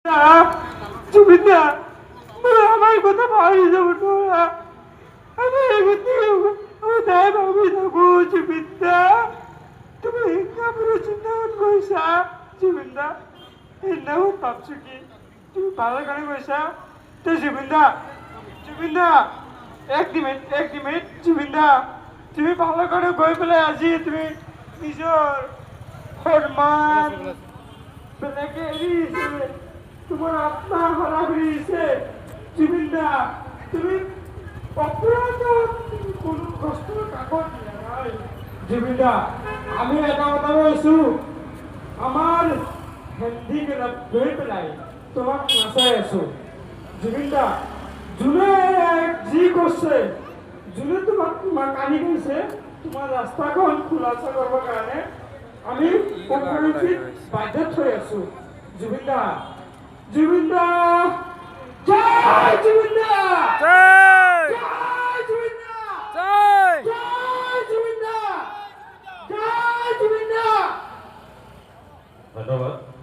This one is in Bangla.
জুবিনদা আমার কথা ভাবি যাব তোরা আমি তাই ভাবি থাকো জুবিনদা তুমি আমার চিন্তা কইসা জুবিনদা এই নাও ভাবছো কি তুমি ভালো গানে কইসা তো জুবিনদা এক মিনিট জুবিনদা তুমি ভালো করে গই পেলে আজি তুমি নিজর ফরমান বেলাকে এড়িয়েছে তোমার আত্মা হরা হয়েছে জুবিনদা তুমি অপরাধ কোনো কষ্ট কাগজ দিয়া নাই জুবিনদা আমি এটা কথা বলছো আমার হেন্দি গেলাত গৈ পেলাই তোমাক নাচাই আছো জুবিনদা যোনে যি করছে যোনে তোমাক আনি গৈছে তোমাৰ ৰাস্তাখন খোলাচা কৰিবৰ কাৰণে আমি অপরিচিত বাধ্যত হৈ আছো জুবিনদা জুবিনদা জয় জুবিনদা জয় জয় জুবিনদা জয় জয় জুবিনদা জয় জুবিনদা ধন্যবাদ।